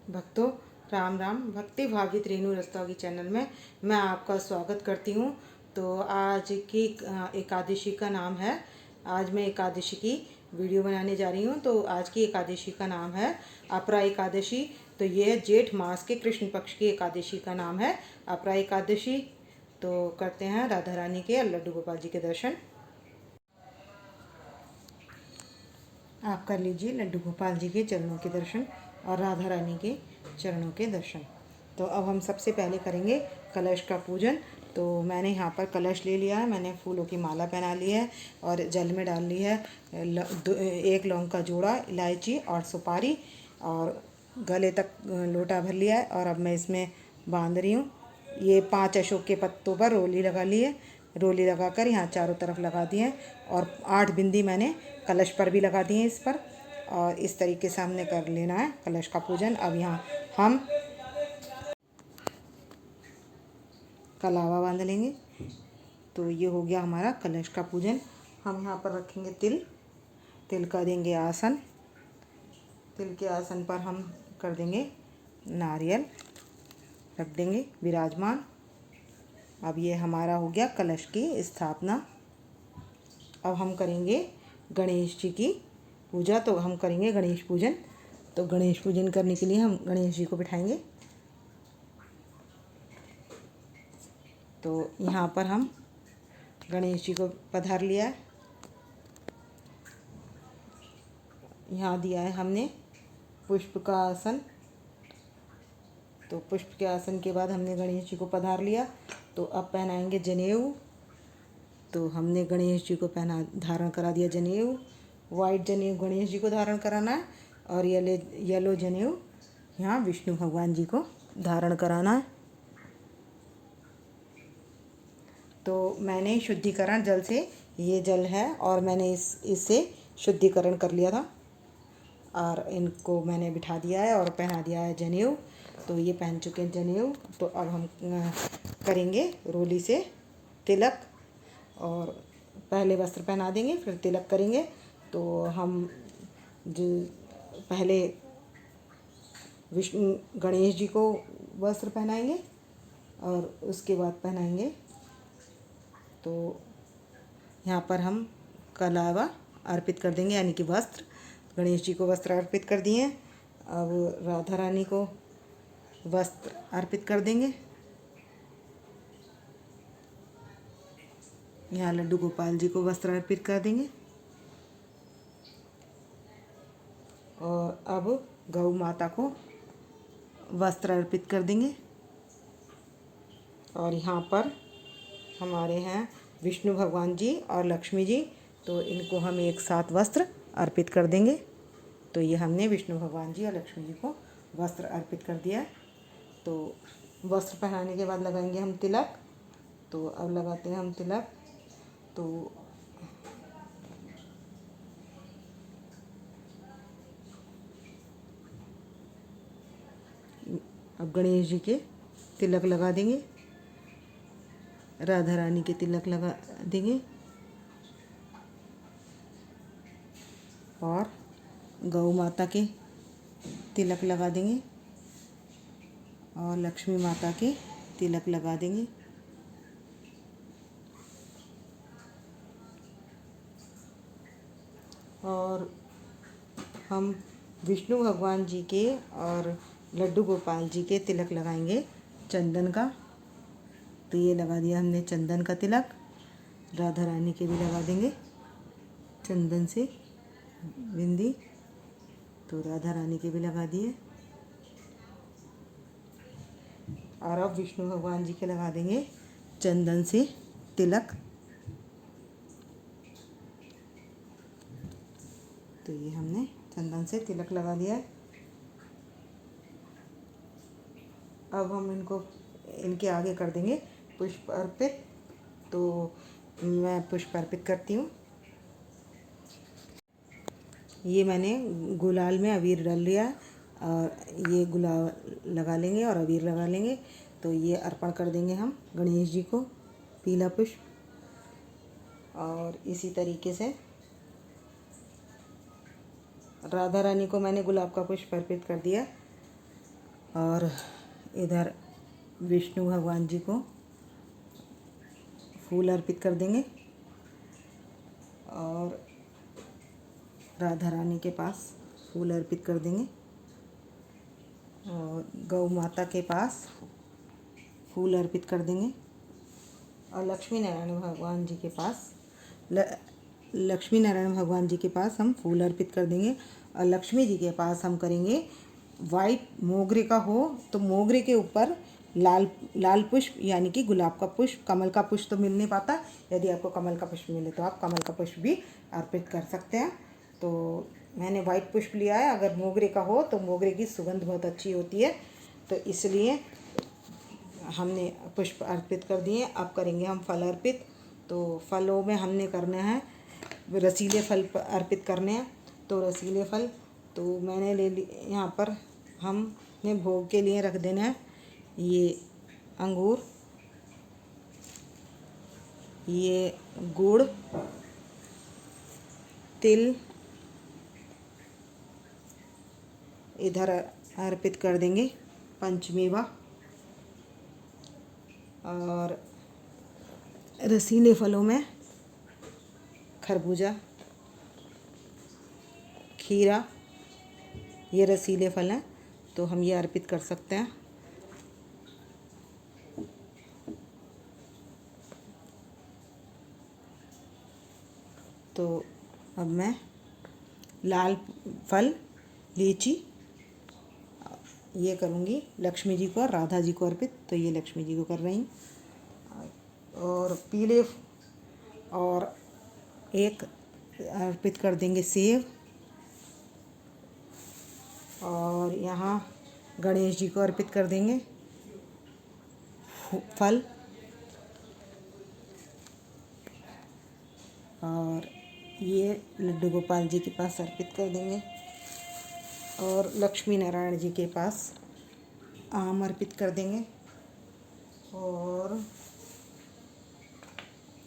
भक्तों, राम राम। भक्ति भावित रेणु रस्तोगी चैनल में मैं आपका स्वागत करती हूँ। तो आज की एकादशी का नाम है, आज मैं एकादशी की वीडियो बनाने जा रही हूँ। तो आज की एकादशी का नाम है अपरा एकादशी। तो ये जेठ मास के कृष्ण पक्ष की एकादशी का नाम है अपरा एकादशी। तो करते हैं राधा रानी के और लड्डू गोपाल जी के दर्शन। आप कर लीजिए लड्डू गोपाल जी के चरणों के दर्शन और राधा रानी के चरणों के दर्शन। तो अब हम सबसे पहले करेंगे कलश का पूजन। तो मैंने यहाँ पर कलश ले लिया है, मैंने फूलों की माला पहना ली है और जल में डाल ली है एक लौंग का जोड़ा, इलायची और सुपारी, और गले तक लोटा भर लिया है। और अब मैं इसमें बांध रही हूँ। ये 5 अशोक के पत्तों पर रोली लगा ली है, रोली लगाकर यहाँ चारों तरफ लगा दी है और 8 बिंदी मैंने कलश पर भी लगा दी है इस पर। और इस तरीके से हमने कर लेना है कलश का पूजन। अब यहाँ हम कलावा बांध लेंगे। तो ये हो गया हमारा कलश का पूजन। हम यहाँ पर रखेंगे तिल, तिल का देंगे आसन, तिल के आसन पर हम कर देंगे नारियल, रख देंगे विराजमान। अब ये हमारा हो गया कलश की स्थापना। अब हम करेंगे गणेश जी की पूजा। तो हम करेंगे गणेश पूजन। तो गणेश पूजन करने के लिए हम गणेश जी को बिठाएंगे। तो यहाँ पर हम गणेश जी को पधार लिया है। यहाँ दिया है हमने पुष्प का आसन। तो पुष्प के आसन के बाद हमने गणेश जी को पधार लिया। तो अब पहनाएंगे जनेऊ। तो हमने गणेश जी को धारण करा दिया जनेऊ। वाइट जनेऊ गणेश जी को धारण कराना है और येलो जनेऊ यहाँ विष्णु भगवान जी को धारण कराना है। तो मैंने शुद्धिकरण जल से, ये जल है और मैंने इससे शुद्धिकरण कर लिया था और इनको मैंने बिठा दिया है और पहना दिया है जनेऊ। तो ये पहन चुके हैं जनेऊ। तो अब हम करेंगे रोली से तिलक, और पहले वस्त्र पहना देंगे फिर तिलक करेंगे। तो हम जो पहले विष्णु गणेश जी को वस्त्र पहनाएंगे और उसके बाद पहनाएंगे। तो यहाँ पर हम कलावा अर्पित कर देंगे, यानी कि वस्त्र। गणेश जी को वस्त्र अर्पित कर दिए। अब राधा रानी को वस्त्र अर्पित कर देंगे। यहाँ लड्डू गोपाल जी को वस्त्र अर्पित कर देंगे। और अब गौ माता को वस्त्र अर्पित कर देंगे। और यहाँ पर हमारे हैं विष्णु भगवान जी और लक्ष्मी जी। तो इनको हम एक साथ वस्त्र अर्पित कर देंगे। तो ये हमने विष्णु भगवान जी और लक्ष्मी जी को वस्त्र अर्पित कर दिया। तो वस्त्र पहनाने के बाद लगाएंगे हम तिलक। तो अब लगाते हैं हम तिलक। तो अब गणेश जी के तिलक लगा देंगे, राधा रानी के तिलक लगा देंगे और गौ माता के तिलक लगा देंगे और लक्ष्मी माता के तिलक लगा देंगे। और हम विष्णु भगवान जी के और लड्डू गोपाल जी के तिलक लगाएंगे चंदन का। तो ये लगा दिया हमने चंदन का तिलक। राधा रानी के भी लगा देंगे चंदन से बिंदी। तो राधा रानी के भी लगा दिए। और अब विष्णु भगवान जी के लगा देंगे चंदन से तिलक। तो ये हमने चंदन से तिलक लगा दिया है। अब हम इनके आगे कर देंगे पुष्प अर्पित। तो मैं पुष्प अर्पित करती हूँ। ये मैंने गुलाल में अबीर डाल लिया और ये गुलाल लगा लेंगे और अबीर लगा लेंगे। तो ये अर्पण कर देंगे हम गणेश जी को पीला पुष्प। और इसी तरीके से राधा रानी को मैंने गुलाब का पुष्प अर्पित कर दिया। और इधर विष्णु भगवान जी को फूल अर्पित कर देंगे और राधा रानी के पास फूल अर्पित कर देंगे और गौ माता के पास फूल अर्पित कर देंगे और लक्ष्मी नारायण भगवान जी के पास लक्ष्मी नारायण भगवान जी के पास हम फूल अर्पित कर देंगे और लक्ष्मी जी के पास हम करेंगे वाइट मोगरे का हो तो मोगरे के ऊपर लाल पुष्प यानी कि गुलाब का पुष्प, कमल का पुष्प तो मिल नहीं पाता, यदि आपको कमल का पुष्प मिले तो आप कमल का पुष्प भी अर्पित कर सकते हैं। तो मैंने वाइट पुष्प लिया है, अगर मोगरे का हो तो मोगरे की सुगंध बहुत अच्छी होती है, तो इसलिए हमने पुष्प अर्पित कर दिए। अब करेंगे हम फल अर्पित। तो फलों में हमने करना है रसीले फल अर्पित करने हैं। तो रसीले फल तो मैंने ले ली, यहाँ पर हमने भोग के लिए रख देना है ये अंगूर, ये गुड़, तिल इधर अर्पित कर देंगे, पंचमेवा और रसीले फलों में खरबूजा, खीरा, ये रसीले फल हैं तो हम ये अर्पित कर सकते हैं। तो अब मैं लाल फल, लीची ये करूँगी लक्ष्मी जी को और राधा जी को अर्पित, तो ये लक्ष्मी जी को कर रही हूँ। और पीले और एक अर्पित कर देंगे सेब और यहाँ गणेश जी को अर्पित कर देंगे फल और ये लड्डू गोपाल जी के पास अर्पित कर देंगे और लक्ष्मी नारायण जी के पास आम अर्पित कर देंगे और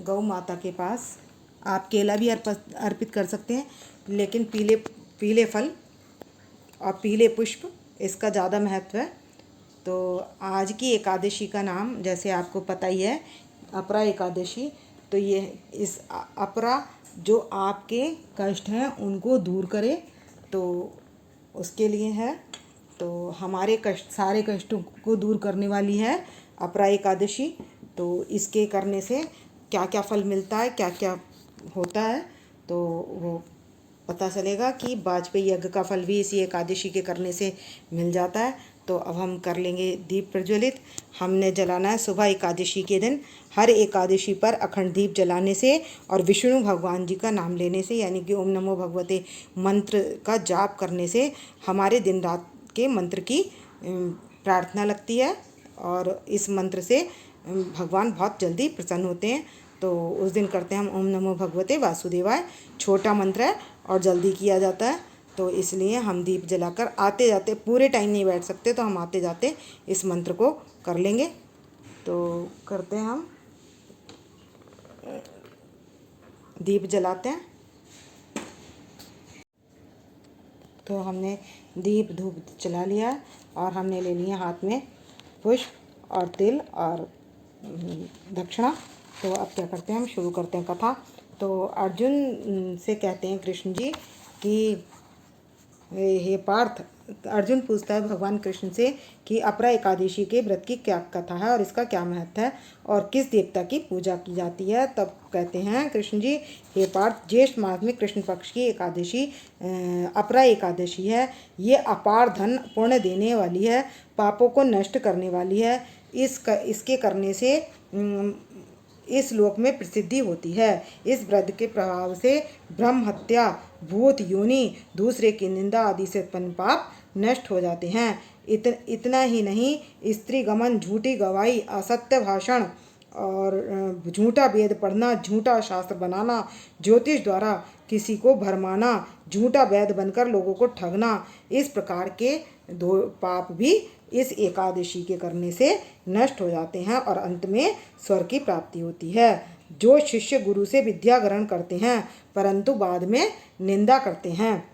गौ माता के पास आप केला भी अर्पित कर सकते हैं, लेकिन पीले फल और पीले पुष्प इसका ज़्यादा महत्व है। तो आज की एकादशी का नाम जैसे आपको पता ही है अपरा एकादशी, तो ये इस अपरा जो आपके कष्ट हैं उनको दूर करे, तो उसके लिए है। तो हमारे कष्ट, सारे कष्टों को दूर करने वाली है अपरा एकादशी। तो इसके करने से क्या क्या फल मिलता है, क्या क्या होता है, तो वो पता चलेगा कि वाजपेयी यज्ञ का फल भी इसी एकादशी के करने से मिल जाता है। तो अब हम कर लेंगे दीप प्रज्वलित। हमने जलाना है सुबह एकादशी के दिन, हर एकादशी पर अखंड दीप जलाने से और विष्णु भगवान जी का नाम लेने से यानी कि ओम नमो भगवते मंत्र का जाप करने से हमारे दिन रात के मंत्र की प्रार्थना लगती है और इस मंत्र से भगवान बहुत जल्दी प्रसन्न होते हैं। तो उस दिन करते हैं हम ओम नमो भगवते वासुदेवाय, छोटा मंत्र है और जल्दी किया जाता है, तो इसलिए हम दीप जलाकर आते जाते, पूरे टाइम नहीं बैठ सकते तो हम आते जाते इस मंत्र को कर लेंगे। तो करते हैं हम दीप जलाते हैं। तो हमने दीप धूप जला लिया है और हमने ले लिया हाथ में पुष्प और तिल और दक्षिणा। तो अब क्या करते हैं, हम शुरू करते हैं कथा। तो अर्जुन से कहते हैं कृष्ण जी कि हे पार्थ, अर्जुन पूछता है भगवान कृष्ण से कि अपरा एकादशी के व्रत की क्या कथा है और इसका क्या महत्व है और किस देवता की पूजा की जाती है। तब कहते हैं कृष्ण जी, हे पार्थ, ज्येष्ठ मास में कृष्ण पक्ष की एकादशी अपरा एकादशी है। ये अपार धन पुण्य देने वाली है, पापों को नष्ट करने वाली है। इसके करने से इस लोक में प्रसिद्धि होती है। इस व्रत के प्रभाव से ब्रह्म हत्या, भूत योनि, दूसरे की निंदा आदि से उत्पन्न पाप नष्ट हो जाते हैं। इतना ही नहीं, स्त्री गमन, झूठी गवाही, असत्य भाषण और झूठा वेद पढ़ना, झूठा शास्त्र बनाना, ज्योतिष द्वारा किसी को भरमाना, झूठा वैद बनकर लोगों को ठगना, इस प्रकार के दो पाप भी इस एकादशी के करने से नष्ट हो जाते हैं और अंत में स्वर्ग की प्राप्ति होती है। जो शिष्य गुरु से विद्या ग्रहण करते हैं परंतु बाद में निंदा करते हैं,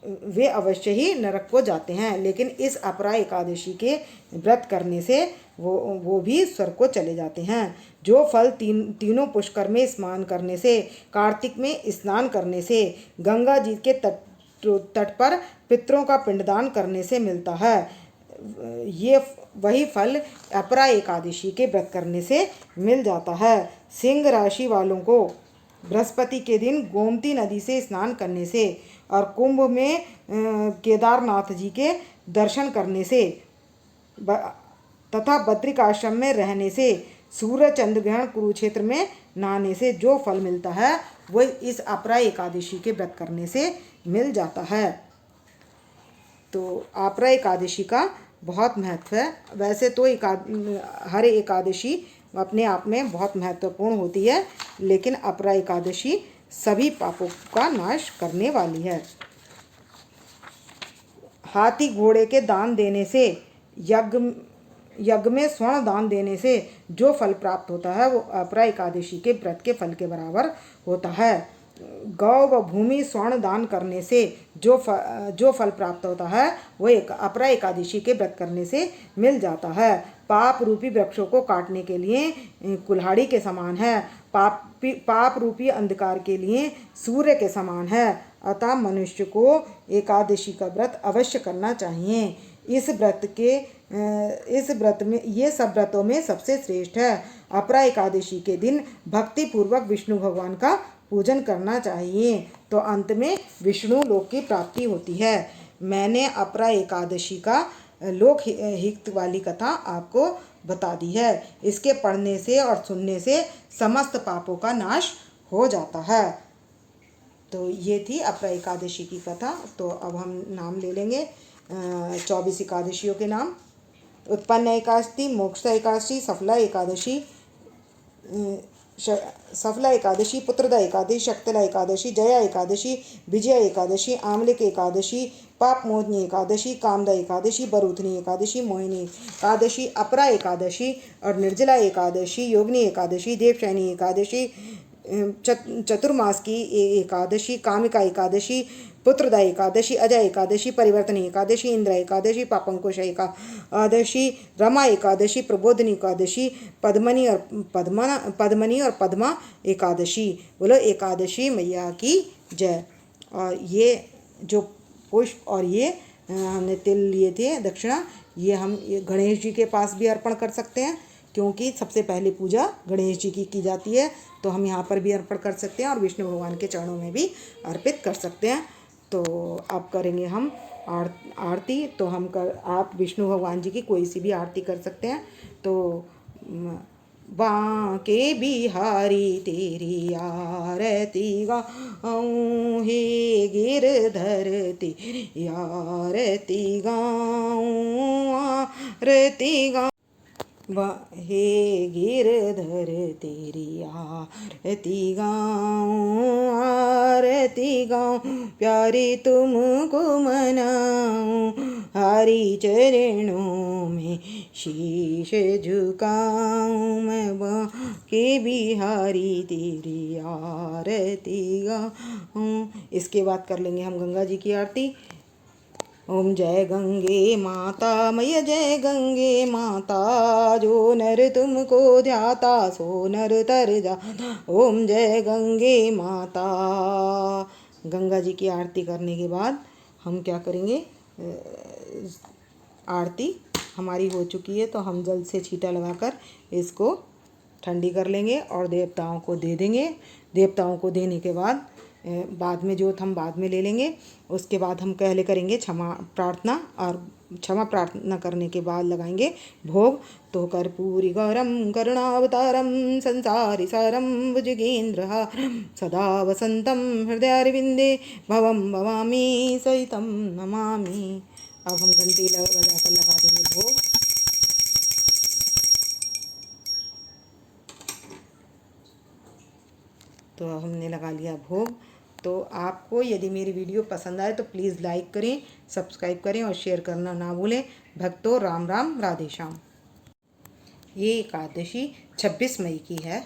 वे अवश्य ही नरक को जाते हैं, लेकिन इस अपरा एकादशी के व्रत करने से वो भी स्वर्ग को चले जाते हैं। जो फल तीनों पुष्कर में स्नान करने से, कार्तिक में स्नान करने से, गंगा जी के तट पर पितरों का पिंडदान करने से मिलता है, ये वही फल अपरा एकादशी के व्रत करने से मिल जाता है। सिंह राशि वालों को बृहस्पति के दिन गोमती नदी से स्नान करने से और कुंभ में केदारनाथ जी के दर्शन करने से तथा बद्रिक आश्रम में रहने से, सूर्य चंद्र ग्रहण कुरुक्षेत्र में नहाने से जो फल मिलता है वो इस अपरा एकादशी के व्रत करने से मिल जाता है। तो अपरा एकादशी का बहुत महत्व है। वैसे तो हर एकादशी अपने आप में बहुत महत्वपूर्ण होती है, लेकिन अपरा एकादशी सभी पापों का नाश करने वाली है। हाथी घोड़े के दान देने से, यज्ञ में स्वर्ण दान देने से जो फल प्राप्त होता है वो अपरा एकादशी के व्रत के फल के बराबर होता है। गौ व भूमि स्वर्ण दान करने से जो फल प्राप्त होता है वो अपरा एकादशी के व्रत करने से मिल जाता है। पाप रूपी वृक्षों को काटने के लिए कुल्हाड़ी के समान है, पाप रूपी अंधकार के लिए सूर्य के समान है। अतः मनुष्य को एकादशी का व्रत अवश्य करना चाहिए। इस व्रत में ये सब व्रतों में सबसे श्रेष्ठ है। अपरा एकादशी के दिन भक्ति पूर्वक विष्णु भगवान का पूजन करना चाहिए, तो अंत में विष्णु लोक की प्राप्ति होती है। मैंने अपरा एकादशी का लोक हित वाली कथा आपको बता दी है। इसके पढ़ने से और सुनने से समस्त पापों का नाश हो जाता है। तो ये थी अपरा एकादशी की कथा। तो अब हम नाम ले लेंगे 24 एकादशियों के नाम। उत्पन्न एकादशी, मोक्ष एकादशी, सफला एकादशी, पुत्रदा एकादशी, शक्तला एकादशी, जया एकादशी, विजया एकादशी, आमलिक एकादशी, पाप मोचनी एकादशी, कामदा एकादशी, बरूथनी एकादशी, मोहिनी एकादशी, अपरा एकादशी और निर्जला एकादशी, योगिनी एकादशी, देवशयनी एकादशी, चतुर्मास की एकादशी, कामिका एकादशी, पुत्रदा एकादशी, अजय एकादशी, परिवर्तनी एकादशी, इंद्र एकादशी, पापंकुश एकादशी, रमा एकादशी, प्रबोधनी एकादशी, पद्मनी और पद्मा एकादशी। बोलो एकादशी मैया की जय। और ये जो पुष्प और ये हमने तिल लिए थे दक्षिणा, ये हम गणेश जी के पास भी अर्पण कर सकते हैं, क्योंकि सबसे पहले पूजा गणेश जी की जाती है। तो हम यहाँ पर भी अर्पण कर सकते हैं और विष्णु भगवान के चरणों में भी अर्पित कर सकते हैं। तो अब करेंगे हम आरती। तो आप विष्णु भगवान जी की कोई सी भी आरती कर सकते हैं। तो बांके बिहारी तेरी आरती गाऊं, हे गिरधर तेरी आरती गाऊं, आरती गाऊं, हे गिरधर तेरी आरती गाऊं, आरती गाऊं, प्यारी तुमको मनाऊं, हरि चरणों में शीश झुकाऊं, मैं बांके बिहारी तेरी आरती गाऊं। इसके बाद कर लेंगे हम गंगा जी की आरती। ओम जय गंगे माता, मैया जय गंगे माता, जो नर तुमको ध्याता सो नर तर जाता, ओम जय गंगे माता। गंगा जी की आरती करने के बाद हम क्या करेंगे, आरती हमारी हो चुकी है तो हम जल से छींटा लगाकर इसको ठंडी कर लेंगे और देवताओं को दे देंगे। देवताओं को देने के बाद बाद में जोत हम बाद में ले लेंगे। उसके बाद हम पहले करेंगे क्षमा प्रार्थना, और क्षमा प्रार्थना करने के बाद लगाएंगे भोग। तो कर्पूरी गौरम करुणावतारम संसारी सारम भुजगेन्द्रहारम सदा वसंतम हृदयारविंदे भवम भवामी सहितम नमामि। अब हम घंटी बजाकर लगा देंगे भोग। तो हमने लगा लिया भोग। तो आपको यदि मेरी वीडियो पसंद आए तो प्लीज़ लाइक करें, सब्सक्राइब करें और शेयर करना ना भूलें। भक्तों राम राम, राधे श्याम। ये एकादशी 26 मई की है।